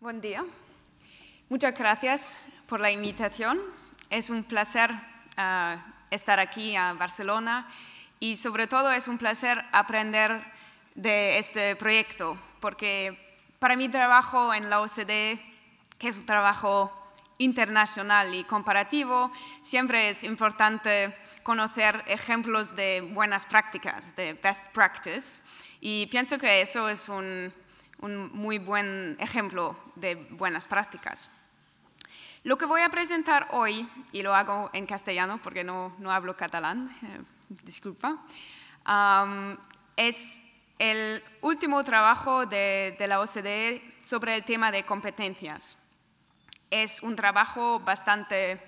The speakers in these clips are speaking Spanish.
Buen día. Muchas gracias por la invitación. Es un placer estar aquí en Barcelona y sobre todo es un placer aprender de este proyecto porque para mi trabajo en la OCDE, que es un trabajo internacional y comparativo, siempre es importante conocer ejemplos de buenas prácticas, de best practice, y pienso que eso es un muy buen ejemplo de buenas prácticas. Lo que voy a presentar hoy, y lo hago en castellano porque no hablo catalán, disculpa, es el último trabajo de la OCDE sobre el tema de competencias. Es un trabajo bastante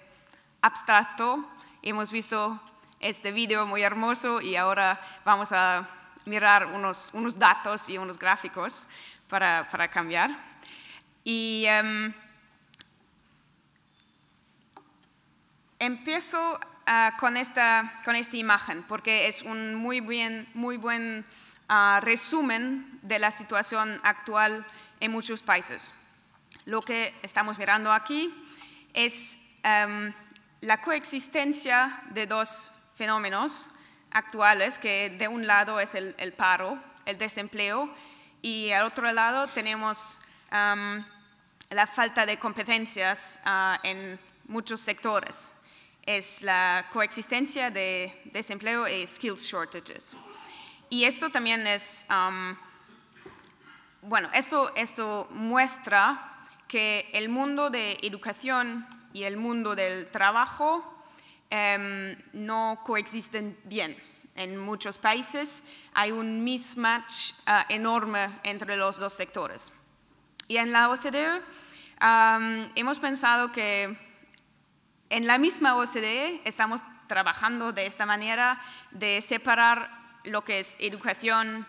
abstracto. Hemos visto este vídeo muy hermoso y ahora vamos a mirar unos datos y unos gráficos para cambiar. Y empiezo con esta imagen porque es un muy buen resumen de la situación actual en muchos países. Lo que estamos mirando aquí es la coexistencia de dos fenómenos actuales, que de un lado es el paro, el desempleo, y al otro lado tenemos la falta de competencias en muchos sectores. Es la coexistencia de desempleo y skills shortages. Y esto también es, esto muestra que el mundo de educación y el mundo del trabajo no coexisten bien. En muchos países hay un mismatch enorme entre los dos sectores. Y en la OCDE hemos pensado que en la misma OCDE estamos trabajando de esta manera de separar lo que es educación,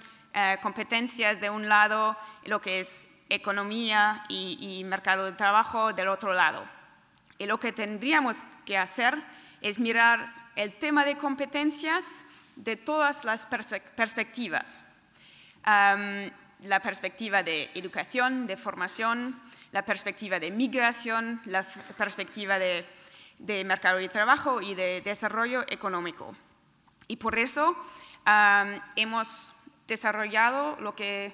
competencias de un lado, lo que es economía y mercado de trabajo del otro lado. Y lo que tendríamos que hacer es mirar el tema de competencias de todas las perspectivas. La perspectiva de educación, de formación, la perspectiva de migración, la perspectiva de mercado de trabajo y de desarrollo económico. Y por eso hemos desarrollado lo que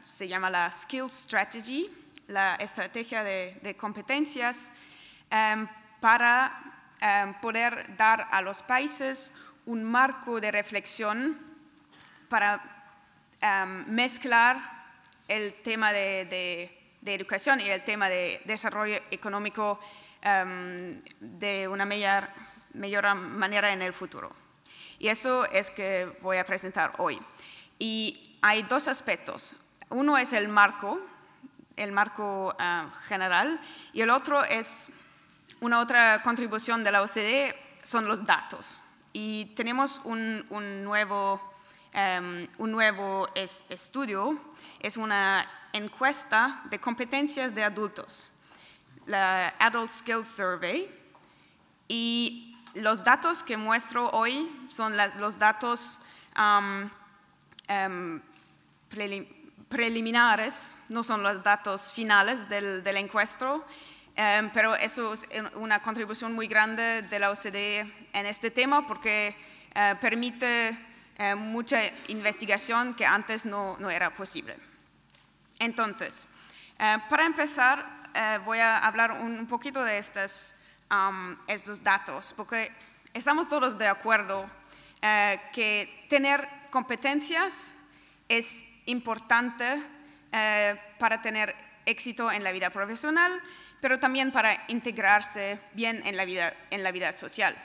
se llama la Skills Strategy, la estrategia de competencias, para poder dar a los países un marco de reflexión para mezclar el tema de educación y el tema de desarrollo económico de una mejor manera en el futuro. Y eso es que voy a presentar hoy. Y hay dos aspectos. Uno es el marco general, y el otro es una otra contribución de la OCDE, son los datos. Y tenemos un nuevo estudio, es una encuesta de competencias de adultos, la Adult Skills Survey, y los datos que muestro hoy son los datos preliminares, no son los datos finales del encuestro, pero eso es una contribución muy grande de la OCDE en este tema porque permite mucha investigación que antes no era posible. Entonces, para empezar, voy a hablar un poquito de estos datos, porque estamos todos de acuerdo que tener competencias es importante para tener éxito en la vida profesional, pero también para integrarse bien en la vida social.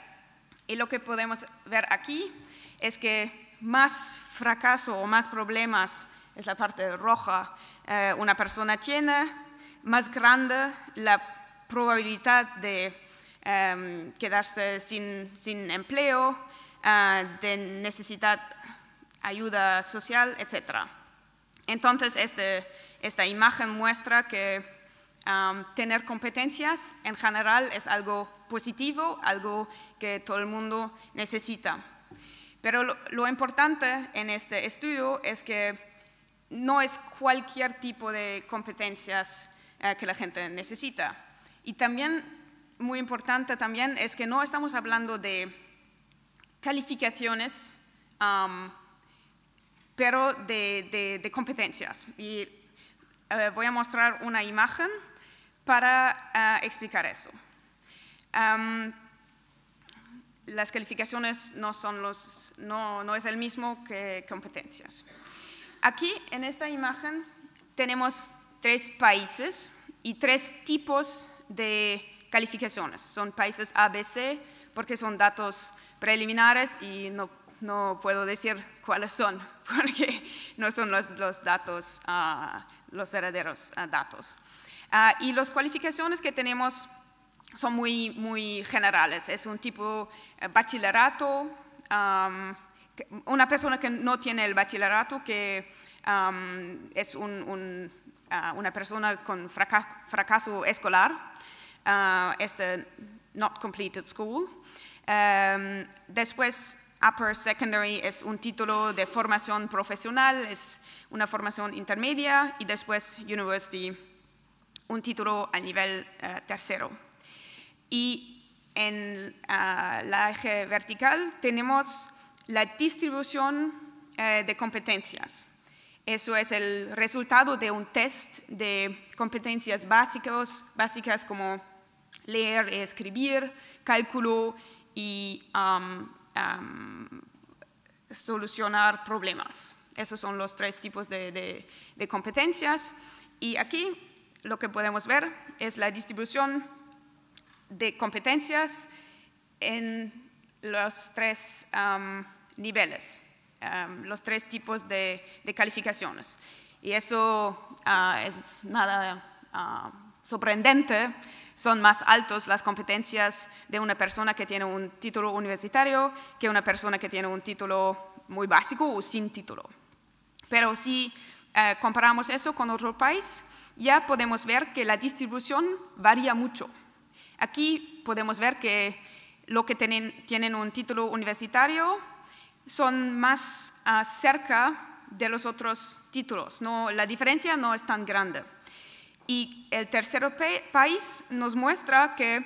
Y lo que podemos ver aquí es que más fracaso o más problemas, es la parte roja, una persona tiene, más grande la probabilidad de quedarse sin empleo, de necesitar ayuda social, etc. Entonces, esta imagen muestra que tener competencias en general es algo positivo, algo que todo el mundo necesita. Pero lo importante en este estudio es que no es cualquier tipo de competencias que la gente necesita. Y también, muy importante también, es que no estamos hablando de calificaciones, pero de competencias. Y voy a mostrar una imagen para explicar eso. Las calificaciones no es el mismo que competencias. Aquí, en esta imagen, tenemos 3 países y 3 tipos de calificaciones. Son países ABC, porque son datos preliminares y no puedo decir cuáles son, porque no son los datos, los verdaderos datos. Y las calificaciones que tenemos son muy generales. Es un tipo bachillerato, una persona que no tiene el bachillerato, que es una persona con fracaso escolar, not completed school. Después, upper secondary es un título de formación profesional, es una formación intermedia, y después university, un título a nivel tercero. Y en la eje vertical tenemos la distribución de competencias. Eso es el resultado de un test de competencias básicas como leer y escribir, cálculo y solucionar problemas. Esos son los 3 tipos de competencias. Y aquí lo que podemos ver es la distribución de competencias en los 3 niveles, los 3 tipos de calificaciones. Y eso es nada sorprendente. Son más altos las competencias de una persona que tiene un título universitario que una persona que tiene un título muy básico o sin título. Pero si comparamos eso con otro país, ya podemos ver que la distribución varía mucho. Aquí podemos ver que los que tienen un título universitario son más cerca de los otros títulos. La diferencia no es tan grande. Y el tercer país nos muestra que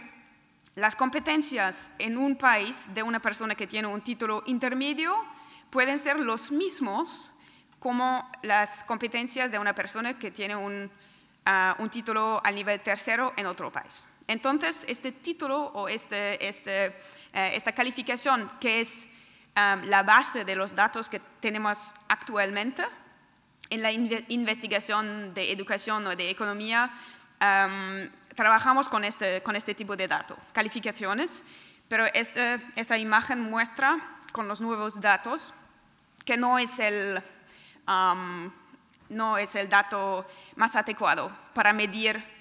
las competencias en un país de una persona que tiene un título intermedio pueden ser los mismos como las competencias de una persona que tiene un título a nivel tercero en otro país. Entonces, este título o esta calificación, que es la base de los datos que tenemos actualmente en la investigación de educación o de economía, trabajamos con este tipo de datos, calificaciones, pero esta imagen muestra con los nuevos datos que no es el dato más adecuado para medir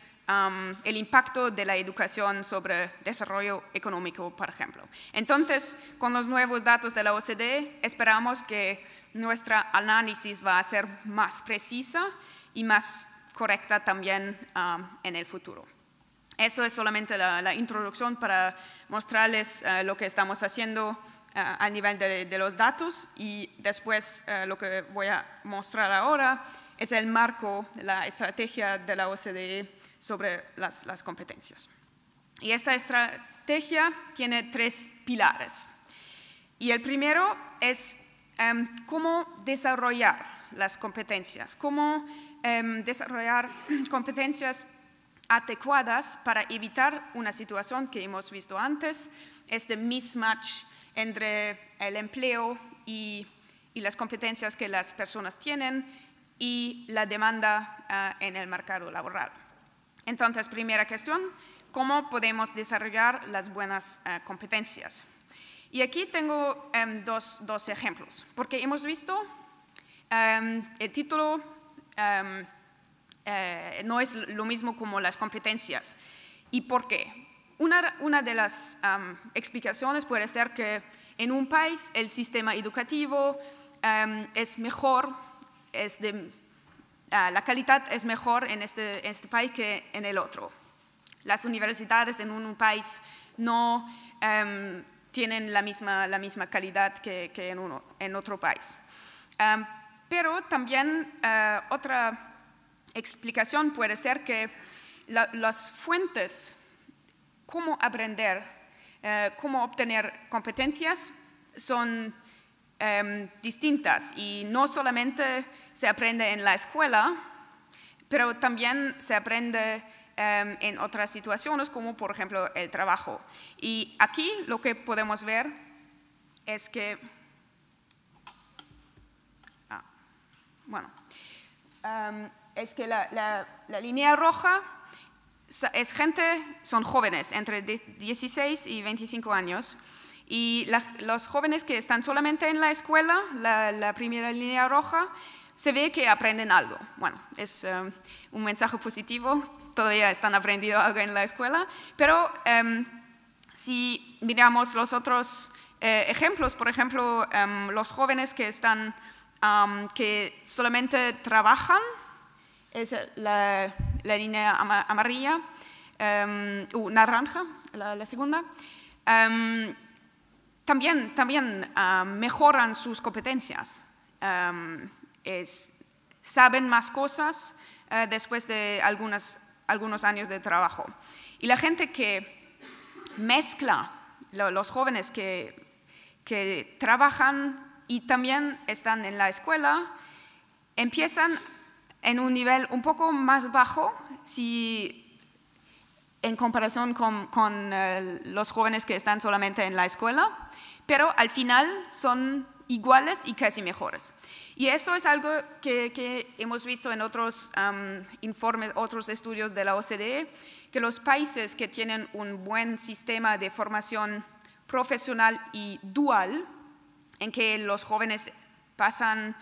el impacto de la educación sobre desarrollo económico, por ejemplo. Entonces, con los nuevos datos de la OCDE, esperamos que nuestra análisis va a ser más precisa y más correcta también en el futuro. Eso es solamente la introducción para mostrarles lo que estamos haciendo a nivel de los datos, y después lo que voy a mostrar ahora es el marco, la estrategia de la OCDE sobre las competencias. Y esta estrategia tiene 3 pilares. Y el primero es cómo desarrollar las competencias, cómo desarrollar competencias adecuadas para evitar una situación que hemos visto antes, este mismatch entre el empleo y las competencias que las personas tienen y la demanda en el mercado laboral. Entonces, primera cuestión, ¿cómo podemos desarrollar las buenas competencias? Y aquí tengo dos ejemplos, porque hemos visto el título no es lo mismo como las competencias. ¿Y por qué? Una de las explicaciones puede ser que en un país el sistema educativo es mejor, la calidad es mejor en este país que en el otro. Las universidades en un país no tienen la misma calidad que en otro país. Pero también otra explicación puede ser que las fuentes, cómo aprender, cómo obtener competencias, son distintas y no solamente se aprende en la escuela, pero también se aprende en otras situaciones como por ejemplo el trabajo. Y aquí lo que podemos ver es que, es que la línea roja es son jóvenes entre 16 y 25 años. Y los jóvenes que están solamente en la escuela, la primera línea roja, se ve que aprenden algo. Bueno, es un mensaje positivo, todavía están aprendiendo algo en la escuela, pero si miramos los otros ejemplos, por ejemplo, los jóvenes que que solamente trabajan, es la línea amarilla, naranja, la segunda, también mejoran sus competencias, saben más cosas después de algunos años de trabajo. Y la gente que mezcla, los jóvenes que trabajan y también están en la escuela, empiezan en un nivel un poco más bajo en comparación con los jóvenes que están solamente en la escuela, pero al final son iguales y casi mejores. Y eso es algo que hemos visto en otros informes, otros estudios de la OCDE, que los países que tienen un buen sistema de formación profesional y dual, en que los jóvenes pasan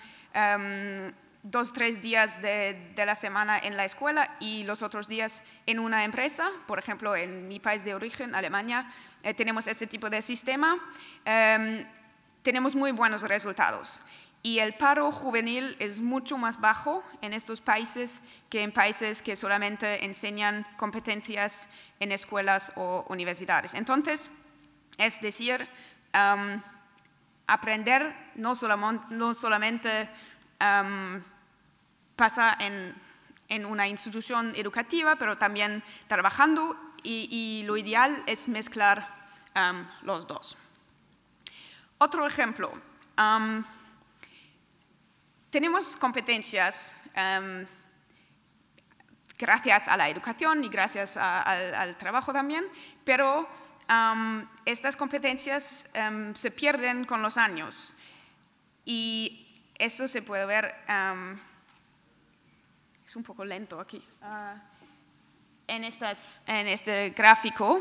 2 o 3 días de la semana en la escuela y los otros días en una empresa. Por ejemplo, en mi país de origen, Alemania, tenemos ese tipo de sistema. Tenemos muy buenos resultados. Y el paro juvenil es mucho más bajo en estos países que en países que solamente enseñan competencias en escuelas o universidades. Entonces, es decir, aprender no solamente pasa en una institución educativa, pero también trabajando, y lo ideal es mezclar los dos. Otro ejemplo, tenemos competencias gracias a la educación y gracias al trabajo también, pero estas competencias se pierden con los años, y eso se puede ver, es un poco lento aquí, en este gráfico,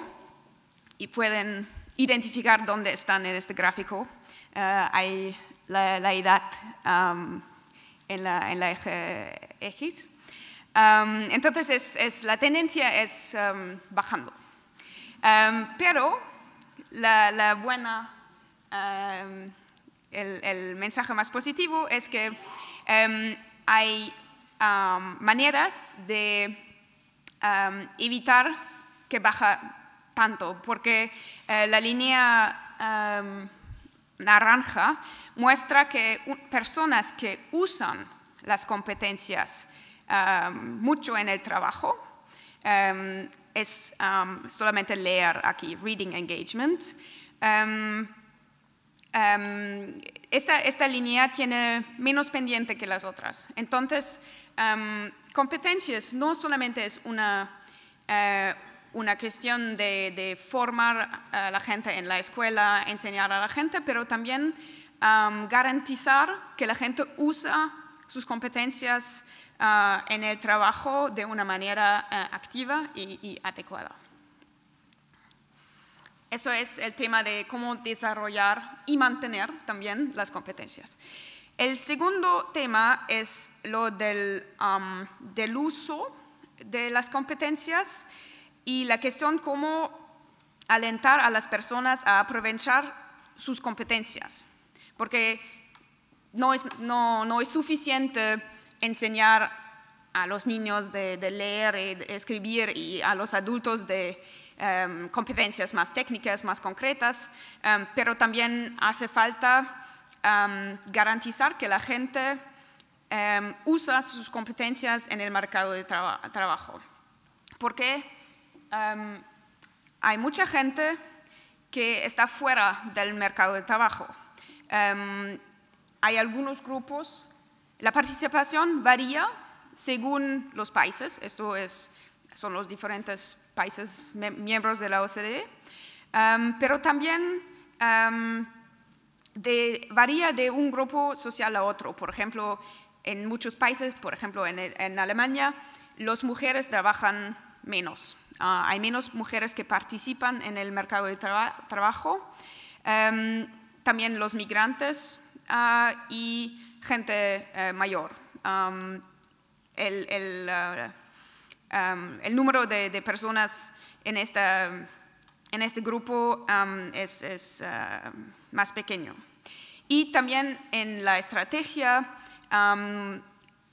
y pueden identificar dónde están en este gráfico. Hay la edad en la eje X. Entonces la tendencia es bajando. Pero el mensaje más positivo es que hay maneras de evitar que baje tanto, porque la línea naranja muestra que personas que usan las competencias mucho en el trabajo, es solamente leer aquí, reading engagement. Esta línea tiene menos pendiente que las otras. Entonces, competencias no solamente es una cuestión de formar a la gente en la escuela, enseñar a la gente, pero también garantizar que la gente usa sus competencias en el trabajo de una manera activa y adecuada. Eso es el tema de cómo desarrollar y mantener también las competencias. El segundo tema es lo del uso de las competencias y la cuestión cómo alentar a las personas a aprovechar sus competencias. Porque no es suficiente enseñar a los niños de leer y de escribir y a los adultos de competencias más técnicas, más concretas, pero también hace falta garantizar que la gente usa sus competencias en el mercado de trabajo. Porque hay mucha gente que está fuera del mercado de trabajo. Hay algunos grupos, la participación varía según los países, son los diferentes países miembros de la OCDE, pero también varía de un grupo social a otro. Por ejemplo, en muchos países, por ejemplo en Alemania, las mujeres trabajan menos. Hay menos mujeres que participan en el mercado de trabajo. También los migrantes y gente mayor. El número de personas en este grupo es más pequeño. Y también en la estrategia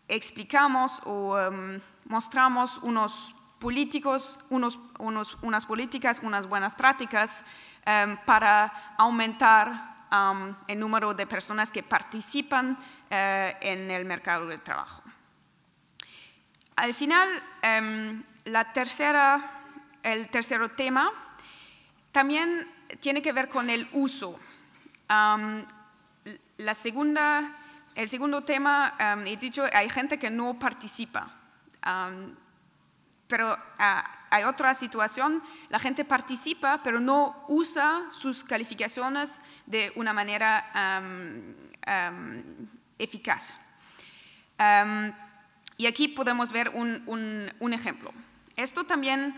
explicamos o mostramos unas políticas, unas buenas prácticas para aumentar el número de personas que participan en el mercado de trabajo. Al final, el tercer tema también tiene que ver con el uso. El segundo tema, he dicho, hay gente que no participa, pero hay otra situación, la gente participa, pero no usa sus calificaciones de una manera eficaz. Y aquí podemos ver un ejemplo. Esto también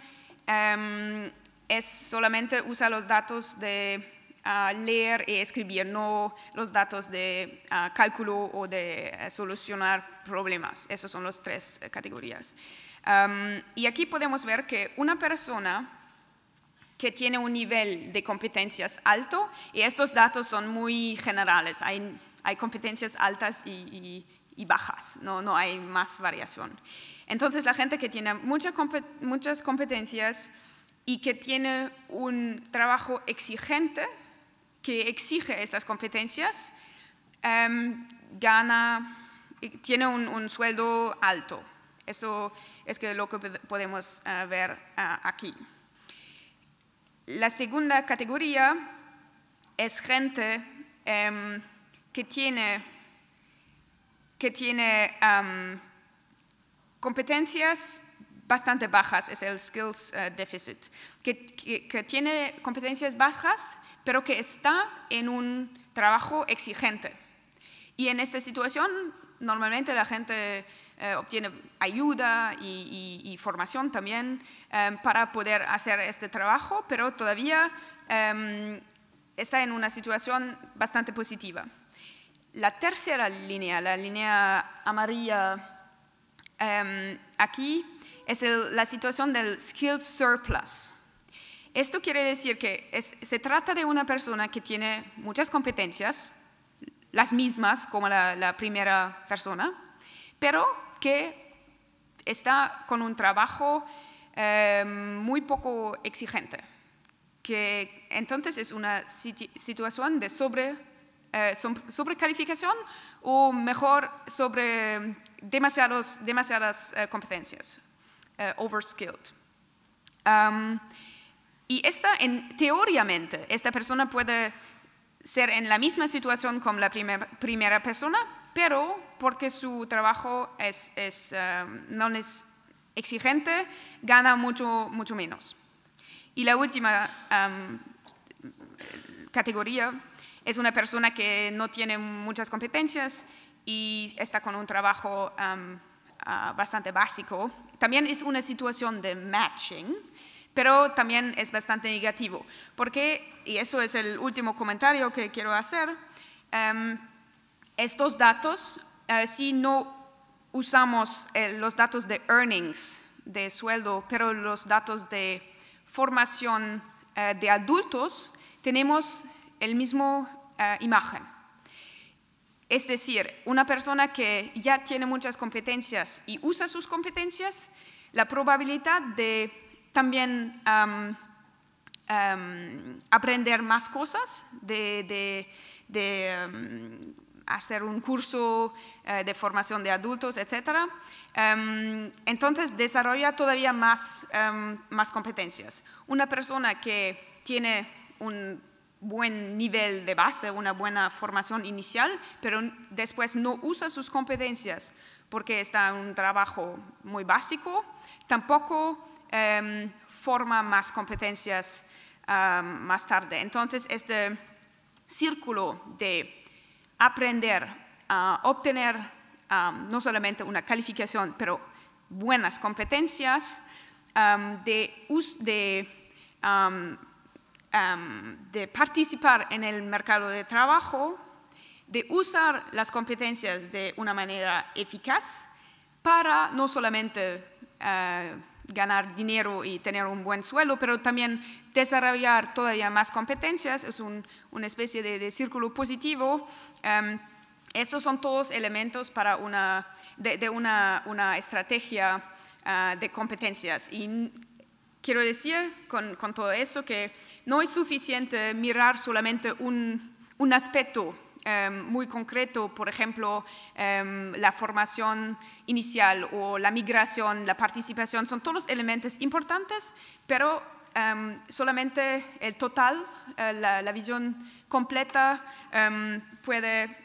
solamente usa los datos de leer y escribir, no los datos de cálculo o de solucionar problemas. Esas son las tres categorías. Y aquí podemos ver que una persona que tiene un nivel de competencias alto, y estos datos son muy generales, hay competencias altas y bajas, no hay más variación. Entonces, la gente que tiene muchas competencias y que tiene un trabajo exigente, que exige estas competencias, tiene un sueldo alto. Eso es lo que podemos ver aquí. La segunda categoría es gente que tiene competencias bastante bajas, es el skills deficit, que tiene competencias bajas, pero que está en un trabajo exigente. Y en esta situación, normalmente la gente obtiene ayuda y formación también para poder hacer este trabajo, pero todavía está en una situación bastante positiva. La tercera línea, la línea amarilla aquí, es la situación del skills surplus. Esto quiere decir que se trata de una persona que tiene muchas competencias, las mismas como la primera persona, pero que está con un trabajo muy poco exigente. Que entonces es una situación de sobrecalificación o mejor sobre demasiadas competencias, overskilled. Y teóricamente, esta persona puede ser en la misma situación como la primera persona, pero porque su trabajo no es exigente, gana mucho menos. Y la última categoría es una persona que no tiene muchas competencias y está con un trabajo bastante básico. También es una situación de matching, pero también es bastante negativo. Porque, y eso es el último comentario que quiero hacer, estos datos, si no usamos los datos de earnings, de sueldo, pero los datos de formación de adultos, tenemos el mismo imagen. Es decir, una persona que ya tiene muchas competencias y usa sus competencias, la probabilidad de también aprender más cosas, de hacer un curso de formación de adultos, etc. Entonces desarrolla todavía más competencias. Una persona que tiene un buen nivel de base, una buena formación inicial, pero después no usa sus competencias porque está en un trabajo muy básico, tampoco forma más competencias más tarde. Entonces, este círculo de aprender a obtener no solamente una calificación, pero buenas competencias, de participar en el mercado de trabajo, de usar las competencias de una manera eficaz para no solamente ganar dinero y tener un buen sueldo, pero también desarrollar todavía más competencias. Es una especie de círculo positivo. Estos son todos elementos para una estrategia de competencias. Y quiero decir con todo eso que no es suficiente mirar solamente un aspecto muy concreto, por ejemplo, la formación inicial o la migración, la participación, son todos elementos importantes, pero solamente el total, la visión completa puede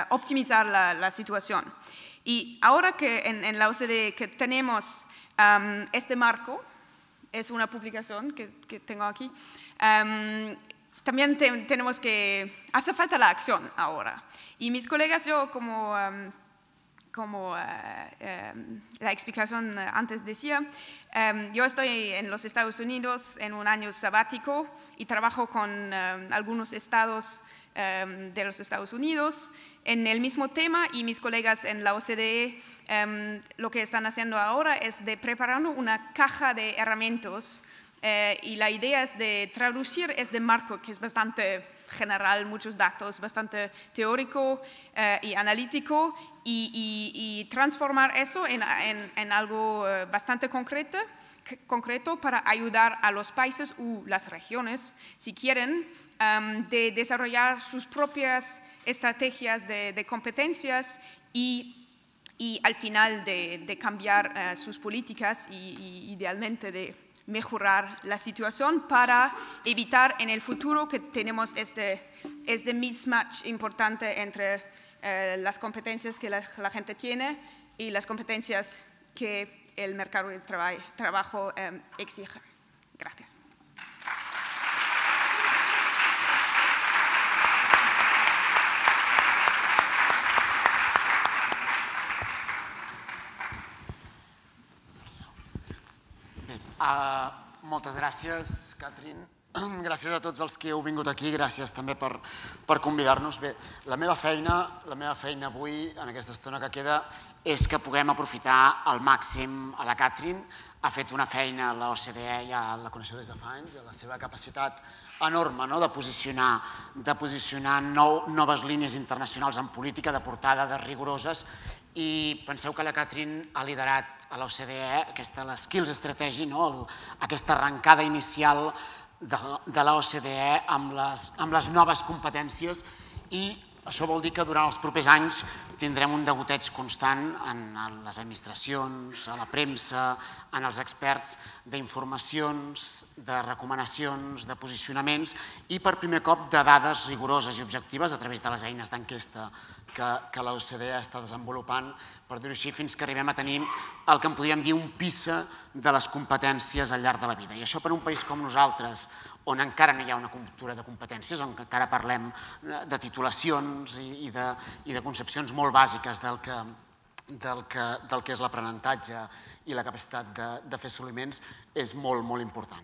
optimizar la situación. Y ahora que en la OCDE que tenemos este marco, es una publicación que tengo aquí, también tenemos que, hace falta la acción ahora. Y mis colegas, yo como la explicación antes decía, yo estoy en los Estados Unidos en un año sabático y trabajo con algunos estados de los Estados Unidos en el mismo tema, y mis colegas en la OCDE lo que están haciendo ahora es de preparando una caja de herramientas y la idea es de traducir este marco que es bastante general, muchos datos, bastante teórico y analítico, y transformar eso en algo bastante concreto para ayudar a los países u las regiones, si quieren, de desarrollar sus propias estrategias de competencias y al final de cambiar sus políticas y idealmente de mejorar la situación para evitar en el futuro que tenemos este mismatch importante entre las competencias que la gente tiene y las competencias que el mercado de trabajo exige. Gracias. Moltes gràcies, Catherine. Gràcies a tots els que heu vingut aquí, gràcies també per convidar-nos. Bé, la meva feina avui, en aquesta estona que queda, és que puguem aprofitar al màxim a la Catherine. Ha fet una feina a l'OCDE, ja la coneixeu des de fa anys, la seva capacitat enorme de posicionar noves línies internacionals en política, de portar dades rigoroses, i penseu que la Catherine ha liderat a l'OCDE l'Skills Strategy, aquesta arrencada inicial de l'OCDE amb les noves competències, i això vol dir que durant els propers anys tindrem un degoteig constant en les administracions, a la premsa, en els experts, d'informacions, de recomanacions, de posicionaments i per primer cop de dades rigoroses i objectives a través de les eines d'enquesta que l'OCDE està desenvolupant, per dir-ho així, fins que arribem a tenir el que en podríem dir un PISA de les competències al llarg de la vida. I això per un país com nosaltres, on encara no hi ha una cultura de competències, on encara parlem de titulacions i de concepcions molt bàsiques del que és l'aprenentatge i la capacitat de fer assoliments, és molt, molt important.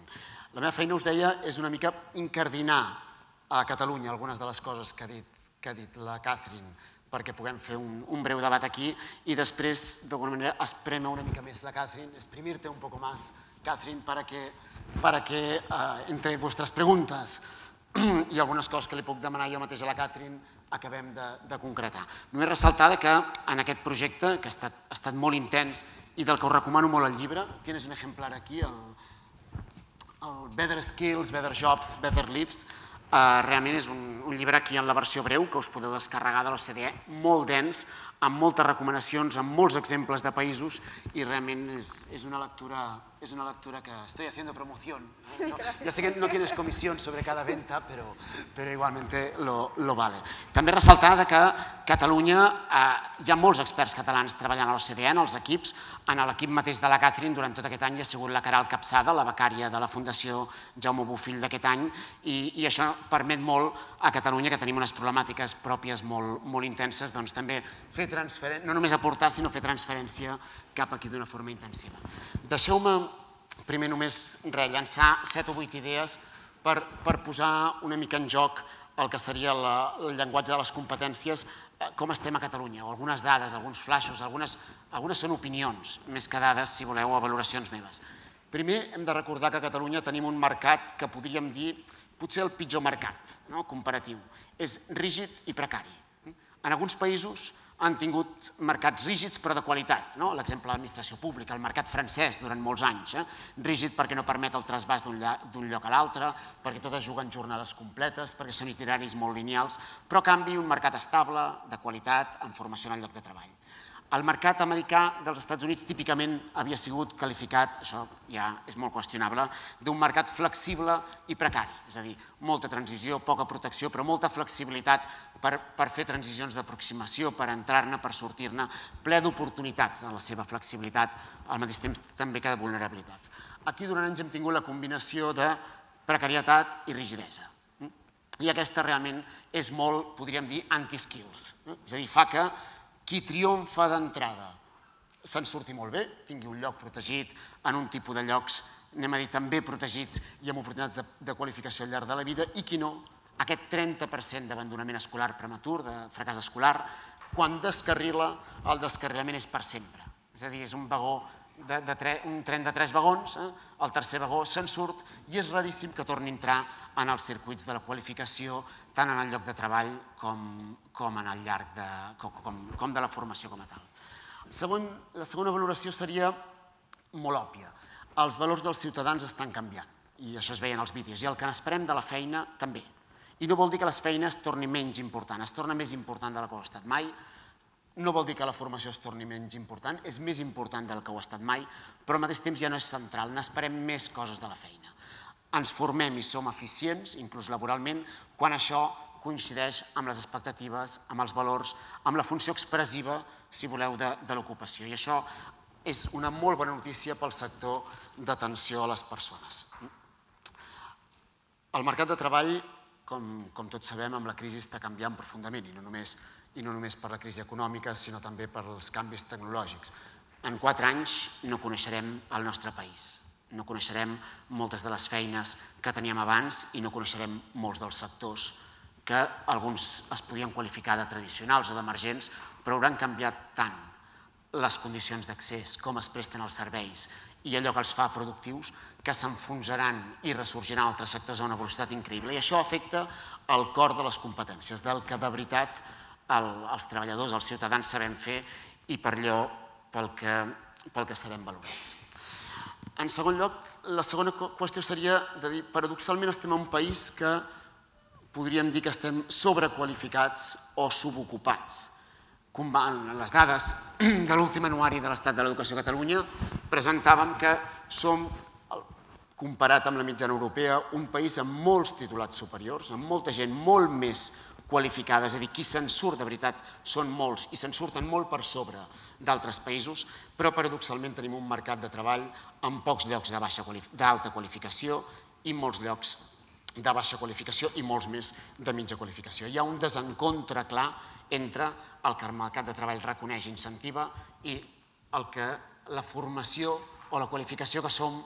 La meva feina, us deia, és una mica incardinar a Catalunya algunes de les coses que ha dit la Catherine, perquè puguem fer un breu debat aquí y després, d'alguna manera, espreme una mica més la Catherine, exprimirte un poco más, Catherine, para que entre vuestras preguntes i algunes coses que li puc demanar jo mateix a la Catherine acabem de concretar. Només ressaltar que en aquest projecte, que ha estat molt intens i del que us recomano molt el llibre, tienes un ejemplar aquí, el Better Skills, Better Jobs, Better Lives, Realment és un llibre aquí en la versió breu que us podeu descarregar de l'OCDE, molt dens, amb moltes recomanacions, amb molts exemples de països i realment és una lectura que estoy haciendo promoción. Ya sé que no tienes comisión sobre cada venta, pero igualmente lo vale. També ressaltar que a Catalunya hi ha molts experts catalans treballant a l'OCDE, en els equips. En l'equip mateix de la Catherine durant tot aquest any hi ha sigut la Caral Capçada, la becària de la Fundació Jaume Bofill d'aquest any, i això permet molt a Catalunya, que tenim unes problemàtiques pròpies molt intenses, doncs també fer transferència, no només aportar, sinó fer transferència cap aquí d'una forma intensiva. Deixeu-me primer només llançar 7 o 8 idees per posar una mica en joc el que seria el llenguatge de les competències, com estem a Catalunya, o algunes dades, alguns flaixos, algunes són opinions, més que dades, si voleu, o valoracions meves. Primer, hem de recordar que a Catalunya tenim un mercat que podríem dir potser el pitjor mercat comparatiu. És rígid i precari. En alguns països han tingut mercats rígids però de qualitat. L'exemple de l'administració pública, el mercat francès durant molts anys. Rígid perquè no permet el trasbàs d'un lloc a l'altre, perquè totes juguen jornades completes, perquè són itineraris molt lineals, però a canvi un mercat estable, de qualitat, amb formació en el lloc de treball. El mercat americà dels Estats Units típicament havia sigut qualificat, això ja és molt qüestionable, d'un mercat flexible i precari, és a dir, molta transició, poca protecció, però molta flexibilitat per fer transicions d'aproximació, per entrar-ne, per sortir-ne, ple d'oportunitats en la seva flexibilitat, al mateix temps també que de vulnerabilitats. Aquí durant anys hem tingut la combinació de precarietat i rigidesa. I aquesta realment és molt, podríem dir, anti-skills. És a dir, fa que qui triomfa d'entrada se'n surti molt bé, tingui un lloc protegit en un tipus de llocs, anem a dir, també protegits i amb oportunitats de qualificació al llarg de la vida, i qui no, aquest 30% d'abandonament escolar prematur, de fracàs escolar, quan descarrila, el descarrilament és per sempre. És a dir, és un vagó, un tren de 3 vagons, el tercer vagó se'n surt i és raríssim que torni a entrar en els circuits de la qualificació, tant en el lloc de treball com de la formació com a tal. La segona valoració seria molt òbvia. Els valors dels ciutadans estan canviant, i això es veia en els vídeos, i el que n'esperem de la feina també. I no vol dir que les feines es tornin menys important, es torna més important de la que ho ha estat mai. No vol dir que la formació es torni menys important, és més important del que ho ha estat mai, però al mateix temps ja no és central, n'esperem més coses de la feina. Ens formem i som eficients, inclús laboralment, quan això coincideix amb les expectatives, amb els valors, amb la funció expressiva, si voleu, de l'ocupació. I això és una molt bona notícia pel sector d'atenció a les persones. El mercat de treball, com tots sabem, amb la crisi està canviant profundament, i no només per la crisi econòmica, sinó també per els canvis tecnològics. En 4 anys no coneixerem el nostre país, no coneixerem moltes de les feines que teníem abans i no coneixerem molts dels sectors que alguns es podien qualificar de tradicionals o d'emergents, però hauran canviat tant les condicions d'accés, com es presten els serveis i allò que els fa productius, que s'enfonsaran i ressorgiran altres sectors a una velocitat increïble. I això afecta el cor de les competències, del que de veritat els treballadors, els ciutadans sabem fer i per allò pel que serem valorats. En segon lloc, la segona qüestió seria de dir, paradoxalment estem en un país que podríem dir que estem sobrequalificats o subocupats. Les dades de l'últim anuari de l'Estat de l'Educació a Catalunya presentàvem que som, comparat amb la mitjana europea, un país amb molts titulats superiors, amb molta gent molt més qualificada, és a dir, qui se'n surt de veritat són molts i se'n surten molt per sobre d'altres països, però paradoxalment tenim un mercat de treball amb pocs llocs d'alta qualificació i molts llocs de baixa qualificació i molts més de mitja qualificació. Hi ha un desencontre clar entre el que el mercat de treball reconeix i incentiva i el que la formació o la qualificació que som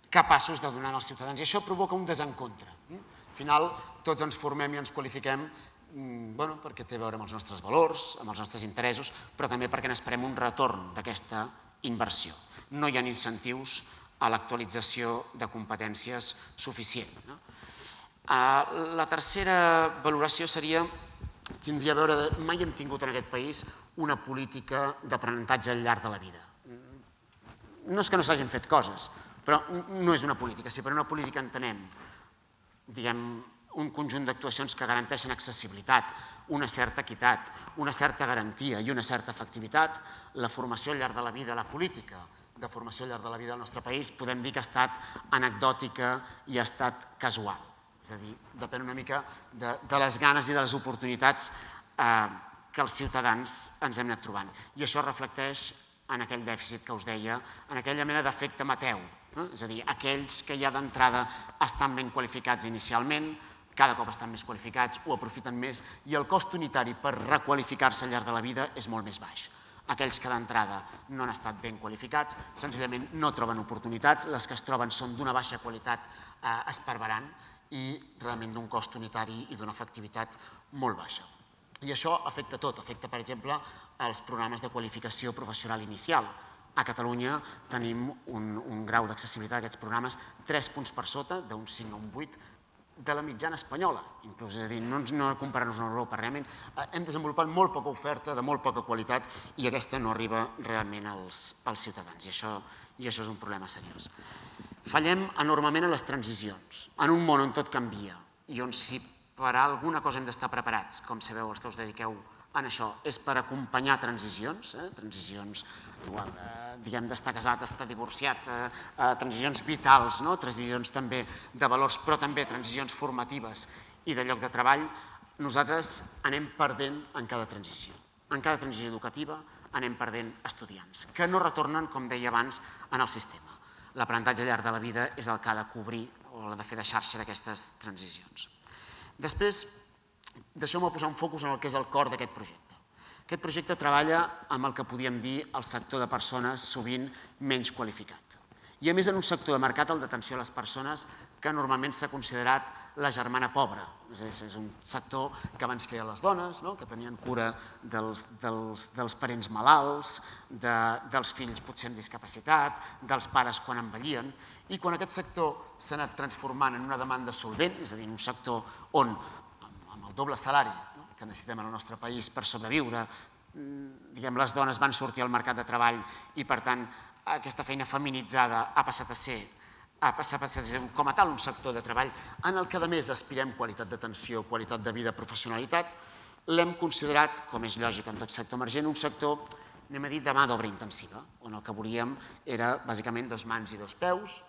capaços de donar als ciutadans. I això provoca un desencontre. Al final, tots ens formem i ens qualifiquem perquè té a veure amb els nostres valors, amb els nostres interessos, però també perquè n'esperem un retorn d'aquesta inversió. No hi ha incentius a l'actualització de competències suficient. La tercera valoració tindria a veure, mai hem tingut en aquest país una política d'aprenentatge al llarg de la vida. No és que no s'hagin fet coses, però no és una política. Si per una política entenem, diguem, un conjunt d'actuacions que garanteixen accessibilitat, una certa equitat, una certa garantia i una certa efectivitat, la formació al llarg de la vida, la política de formació al llarg de la vida del nostre país, podem dir que ha estat anecdòtica i ha estat casual. És a dir, depèn una mica de les ganes i de les oportunitats que els ciutadans ens hem anat trobant. I això reflecteix en aquell dèficit que us deia, en aquella mena d'efecte Mateu. És a dir, aquells que ja d'entrada estan ben qualificats inicialment, cada cop estan més qualificats, ho aprofiten més i el cost unitari per requalificar-se al llarg de la vida és molt més baix. Aquells que d'entrada no han estat ben qualificats, senzillament no troben oportunitats, les que es troben són d'una baixa qualitat esparverant i realment d'un cost unitari i d'una efectivitat molt baixa. I això afecta tot, afecta, per exemple, els programes de qualificació professional inicial. A Catalunya tenim un grau d'accessibilitat d'aquests programes 3 punts per sota, d'un 5 a un 8, de la mitjana espanyola, inclús, és a dir, no comparar-nos amb Europa, realment hem desenvolupat molt poca oferta, de molt poca qualitat, i aquesta no arriba realment als ciutadans, i això és un problema seriós. Fallem enormement en les transicions, en un món on tot canvia, i on si per a alguna cosa hem d'estar preparats, com sabeu els que us dediqueu en això, és per acompanyar transicions, transicions diguem d'estar casat, estar divorciat, transicions vitals, transicions també de valors, però també transicions formatives i de lloc de treball, nosaltres anem perdent en cada transició. En cada transició educativa anem perdent estudiants, que no retornen, com deia abans, en el sistema. L'aprenentatge al llarg de la vida és el que ha de cobrir o l'ha de fer de xarxa d'aquestes transicions. Després, deixeu-me posar un focus en el que és el cor d'aquest projecte. Aquest projecte treballa amb el que podíem dir el sector de persones sovint menys qualificat. I a més en un sector de mercat el d'atenció a les persones que normalment s'ha considerat la germana pobra. És un sector que abans feia les dones, que tenien cura dels parents malalts, dels fills potser amb discapacitat, dels pares quan envellien, i quan aquest sector s'ha anat transformant en una demanda solvent, és a dir, en un sector on, amb el doble salari que necessitem en el nostre país per sobreviure, les dones van sortir al mercat de treball i, per tant, aquesta feina feminitzada ha passat a ser com a tal un sector de treball en el que a més aspirem qualitat d'atenció, qualitat de vida, professionalitat, l'hem considerat, com és lògic en tot sector emergent, un sector, anem a dir, de mà d'obra intensiva, on el que volíem era bàsicament 2 mans i 2 peus,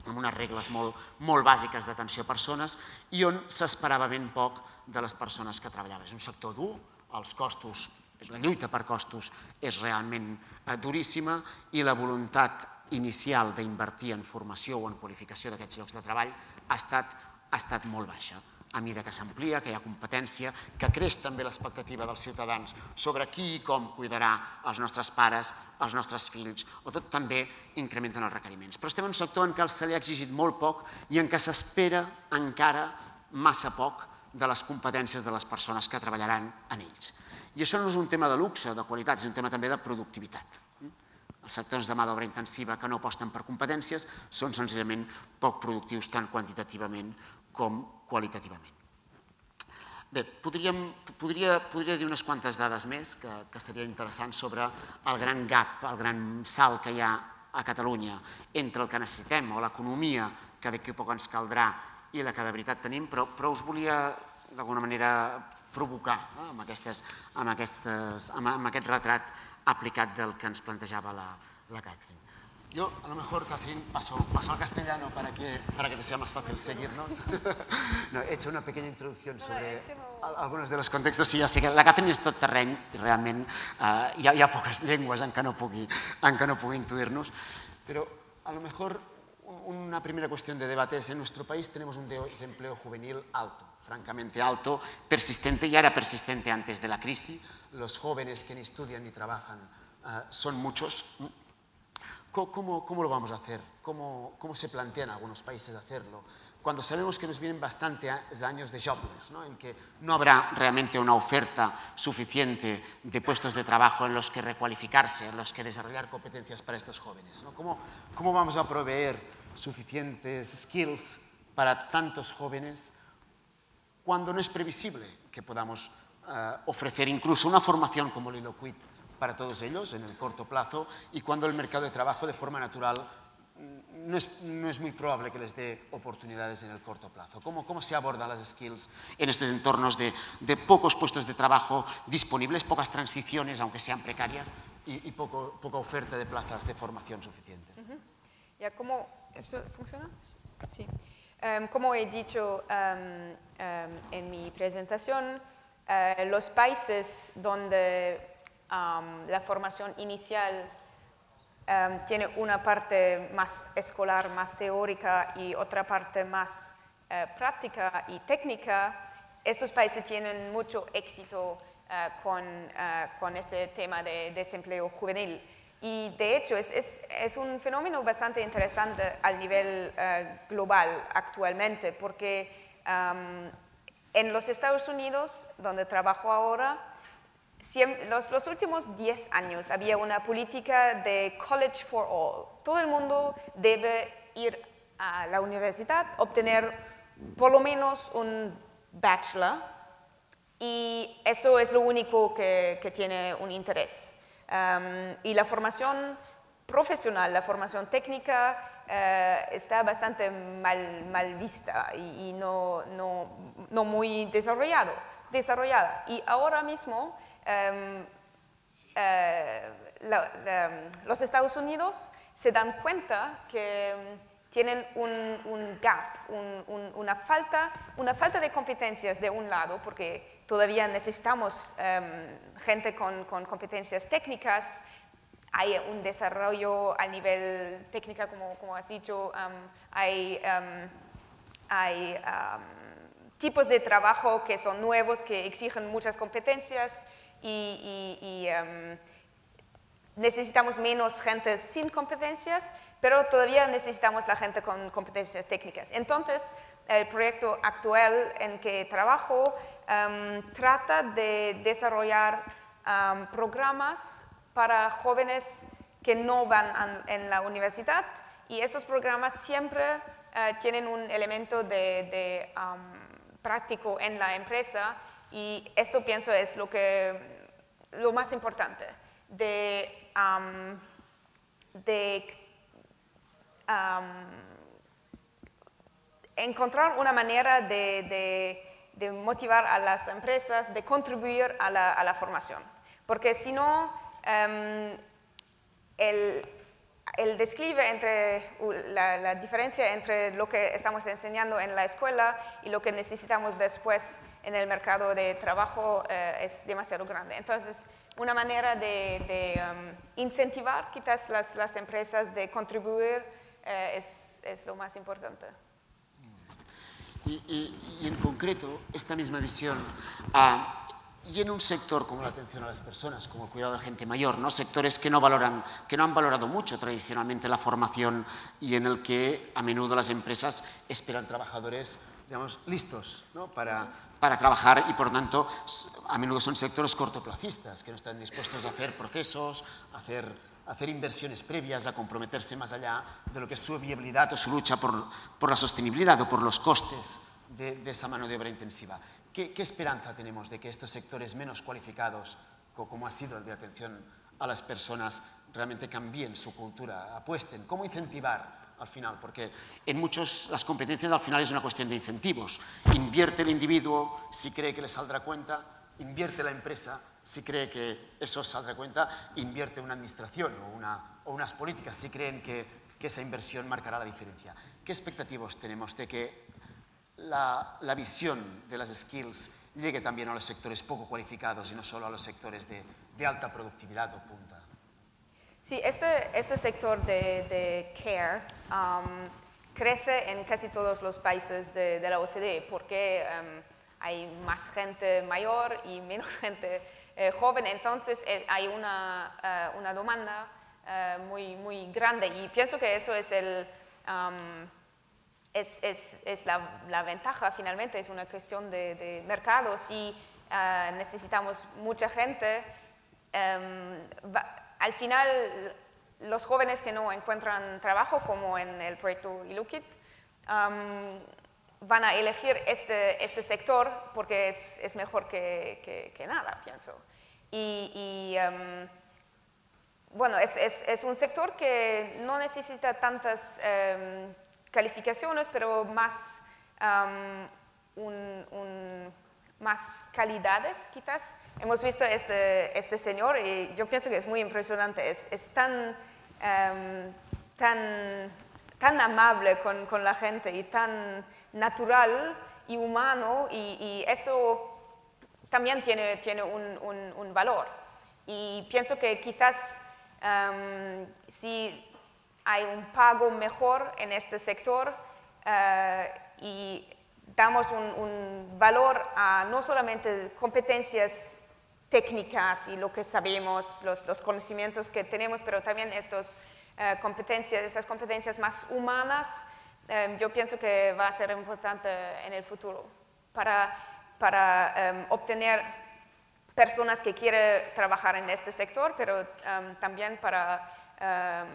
amb unes regles molt bàsiques d'atenció a persones i on s'esperava ben poc de les persones que treballaven. És un sector dur, els costos, la lluita per costos és realment duríssima i la voluntat inicial d'invertir en formació o en qualificació d'aquests llocs de treball ha estat molt baixa. A mesura que s'amplia, que hi ha competència, que creix també l'expectativa dels ciutadans sobre qui i com cuidarà els nostres pares, els nostres fills, o tot també incrementen els requeriments. Però estem en un sector en què se li ha exigit molt poc i en què s'espera encara massa poc de les competències de les persones que treballaran en ells. I això no és un tema de luxe, de qualitat, és un tema també de productivitat. Els sectors de mà d'obra intensiva que no aposten per competències són senzillament poc productius tant quantitativament com qualitativament. Bé, podria dir unes quantes dades més que serien interessants sobre el gran gap, el gran salt que hi ha a Catalunya entre el que necessitem o l'economia que d'aquí a poc ens caldrà i la que de veritat tenim, però us volia d'alguna manera provocar amb aquest retrat aplicat del que ens plantejava la Catherine. Yo, a lo mejor, Catherine, paso al castellano para que te sea más fácil seguirnos. No, he hecho una pequeña introducción sobre algunos de los contextos. Sí, ja sé que la Catherine és tot terreny i realment hi ha poques llengües en què no pugui intuir-nos. Pero, a lo mejor, una primera cuestión de debate es: en nuestro país tenemos un desempleo juvenil alto, francamente alto, persistente, ya era persistente antes de la crisis. Los jóvenes que ni estudian ni trabajan son muchos. ¿Cómo lo vamos a hacer? ¿Cómo se plantean algunos países hacerlo? Cuando sabemos que nos vienen bastantes años de jobless, en que no habrá realmente una oferta suficiente de puestos de trabajo en los que recualificarse, en los que desarrollar competencias para estos jóvenes. ¿Cómo vamos a proveer suficientes skills para tantos jóvenes cuando no es previsible que podamos ofrecer incluso una formación como Liloquid para todos ellos en el corto plazo y cuando el mercado de trabajo de forma natural no es muy probable que les dé oportunidades en el corto plazo. ¿Cómo se abordan las skills en estos entornos de pocos puestos de trabajo disponibles, pocas transiciones, aunque sean precarias, y poca oferta de plazas de formación suficiente? Ya, ¿eso funciona? Sí. Como he dicho en mi presentación, los países donde la formación inicial tiene una parte más escolar, más teórica y otra parte más práctica y técnica, estos países tienen mucho éxito con este tema de desempleo juvenil. Y de hecho es un fenómeno bastante interesante al nivel global actualmente, porque en los Estados Unidos, donde trabajo ahora, los últimos 10 años había una política de college for all. Todo el mundo debe ir a la universidad, obtener por lo menos un bachelor, y eso es lo único que tiene un interés. Y la formación profesional, la formación técnica, está bastante mal vista y no muy desarrollada. Y ahora mismo los Estados Unidos se dan cuenta que tienen un gap, una falta de competencias de un lado, porque todavía necesitamos gente con competencias técnicas. Hay un desarrollo a nivel técnica, como has dicho, hay tipos de trabajo que son nuevos, que exigen muchas competencias y necesitamos menos gente sin competencias, pero todavía necesitamos la gente con competencias técnicas. Entonces, el proyecto actual en que trabajo trata de desarrollar programas para jóvenes que no van en la universidad, y esos programas siempre tienen un elemento de práctico en la empresa, y esto pienso es lo más importante, de encontrar una manera de motivar a las empresas, de contribuir a la formación. Porque si no, el describe entre la diferencia entre lo que estamos enseñando en la escuela y lo que necesitamos después en el mercado de trabajo es demasiado grande. Entonces, una manera de incentivar quizás las empresas, de contribuir, es lo más importante. Y en concreto, esta misma visión, y en un sector como la atención a las personas, como el cuidado de gente mayor, ¿no? Sectores que no han valorado mucho tradicionalmente la formación y en el que a menudo las empresas esperan trabajadores, digamos, listos, ¿no? para trabajar, y por tanto a menudo son sectores cortoplacistas, que no están dispuestos a hacer procesos, a hacer inversiones previas, a comprometerse más allá de lo que es su viabilidad o su lucha por la sostenibilidad o por los costes de esa mano de obra intensiva. ¿Qué esperanza tenemos de que estos sectores menos cualificados, como ha sido el de atención a las personas, realmente cambien su cultura, apuesten? ¿Cómo incentivar al final? Porque en muchos las competencias al final es una cuestión de incentivos. Invierte el individuo si cree que le saldrá cuenta, invierte la empresa si cree que eso saldrá cuenta, invierte una administración o unas políticas si creen que esa inversión marcará la diferencia. ¿Qué expectativas tenemos de que la visión de las skills llegue también a los sectores poco cualificados y no solo a los sectores de alta productividad o punta? Sí, este sector de care crece en casi todos los países de la OCDE, porque hay más gente mayor y menos gente joven, entonces hay una demanda muy grande, y pienso que eso es la ventaja. Finalmente es una cuestión de mercados, y necesitamos mucha gente. Al final, los jóvenes que no encuentran trabajo, como en el proyecto ILUKIT, van a elegir este sector porque es mejor que nada, pienso. Y bueno, es un sector que no necesita tantas calificaciones, pero más, más calidades, quizás. Hemos visto este señor y yo pienso que es muy impresionante. Es tan amable con la gente y tan natural y humano, y esto también tiene un valor. Y pienso que quizás si hay un pago mejor en este sector y damos un valor a no solamente competencias técnicas y lo que sabemos, los conocimientos que tenemos, pero también estas competencias más humanas, yo pienso que va a ser importante en el futuro para obtener personas que quieren trabajar en este sector, pero también para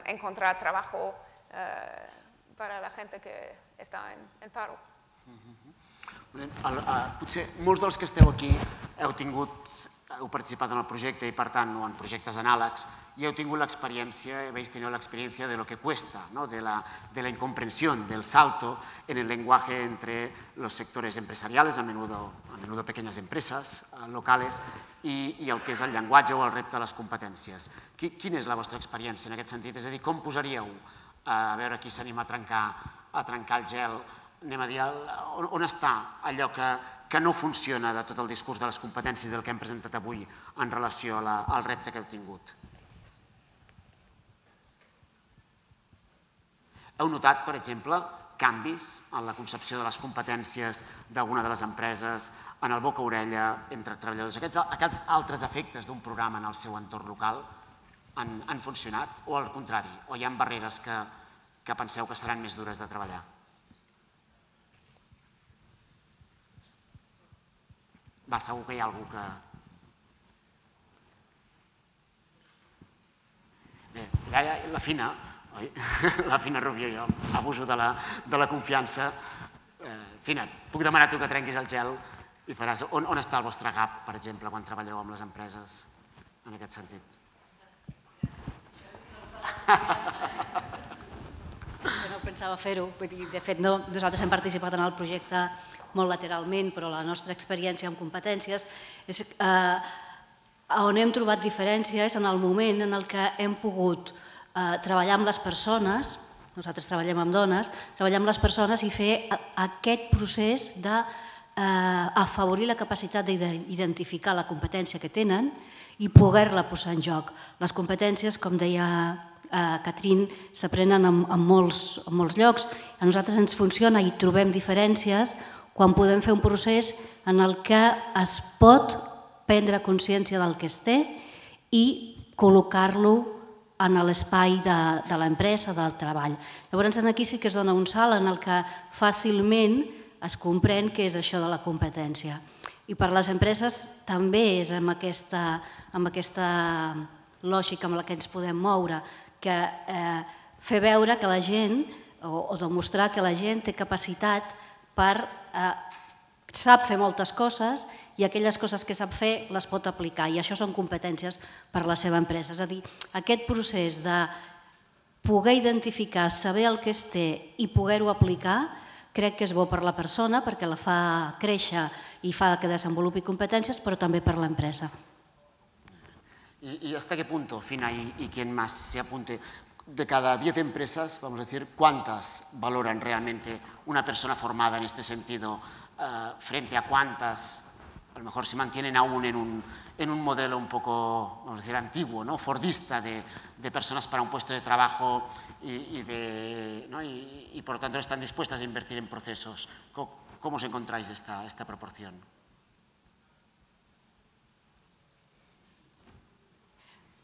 encontrar trabajo para la gente que està en paro. Potser molts dels que esteu aquí heu participat en el projecte i, per tant, o en projectes anàlegs, y heu tingut l'experiència, habéis tenido la experiencia de lo que cuesta, de la incomprensión, del salto en el lenguaje entre los sectores empresariales, a menudo pequeñas empresas locales, i el que és el llenguatge o el repte de les competències. Quina és la vostra experiència en aquest sentit? És a dir, com posaríeu, a veure qui s'anima a trencar el gel, anem a dir, on està allò que no funciona de tot el discurs de les competències del que hem presentat avui en relació al repte que heu tingut? Heu notat, per exemple, canvis en la concepció de les competències d'alguna de les empreses, en el boca-orella entre treballadors? Aquests altres efectes d'un programa en el seu entorn local han funcionat? O al contrari, o hi ha barreres que penseu que seran més dures de treballar? Va, segur que hi ha algú que... Bé, la Fina, oi? La Fina Rubio, jo abuso de la confiança. Fina, puc demanar a tu que trenquis el gel i faràs... On està el vostre gap, per exemple, quan treballeu amb les empreses en aquest sentit? Jo no pensava fer-ho, de fet nosaltres hem participat en el projecte molt lateralment, però la nostra experiència amb competències és on hem trobat diferències en el moment en el que hem pogut treballar amb les persones, nosaltres treballem amb dones, treballar amb les persones i fer aquest procés d'afavorir la capacitat d'identificar la competència que tenen i poder-la posar en joc. Les competències, com deia Catherine, s'aprenen en molts llocs. A nosaltres ens funciona i trobem diferències quan podem fer un procés en el que es pot prendre consciència del que es té i col·locar-lo en l'espai de l'empresa, del treball. Llavors, aquí sí que es dona un salt en el que fàcilment es comprèn què és això de la competència. I per les empreses també és amb aquesta lògica amb la que ens podem moure, que fer veure que la gent, o demostrar que la gent té capacitat sap fer moltes coses i aquelles coses que sap fer les pot aplicar, i això són competències per a la seva empresa. És a dir, aquest procés de poder identificar, saber el que es té i poder-ho aplicar, crec que és bo per la persona perquè la fa créixer i fa que desenvolupi competències, però també per l'empresa. ¿Y hasta qué punto, Fina, y quien más se apunte, de cada 10 empresas, vamos a decir, cuántas valoran realmente una persona formada en este sentido frente a cuántas a lo mejor se mantienen aún en un modelo un poco, vamos a decir, antiguo, fordista, de personas para un puesto de trabajo y por lo tanto están dispuestas a invertir en procesos? ¿Cómo os encontráis esta proporción?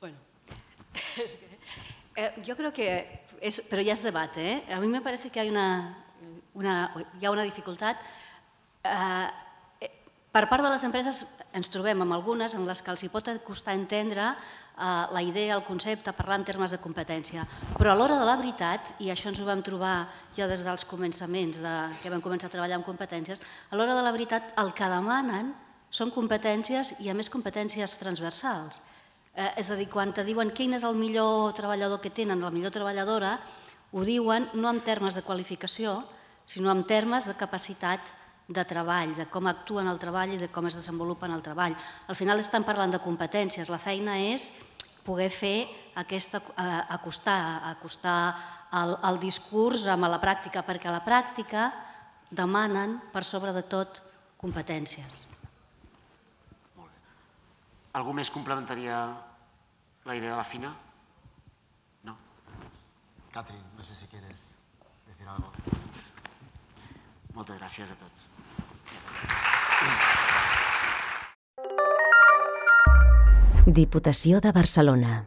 Bueno, yo creo que, pero ya es debate, a mí me parece que hay una dificultat. Per part de les empreses ens trobem amb algunes en les que els hi pot costar entendre la idea, el concepte, parlar en termes de competència. Però a l'hora de la veritat, i això ens ho vam trobar ja des dels començaments que vam començar a treballar amb competències, a l'hora de la veritat el que demanen són competències i a més competències transversals. És a dir, quan te diuen quin és el millor treballador que tenen, la millor treballadora, ho diuen no en termes de qualificació, sinó en termes de capacitat de treball, de com actuen el treball i de com es desenvolupen el treball. Al final estan parlant de competències. La feina és poder fer acostar el discurs amb la pràctica, perquè a la pràctica demanen, per sobre de tot, competències. Algú més complementaria la idea de la Fina? No. Catherine, no sé si quieres decir algo. Moltes gràcies a tots. Diputació de Barcelona.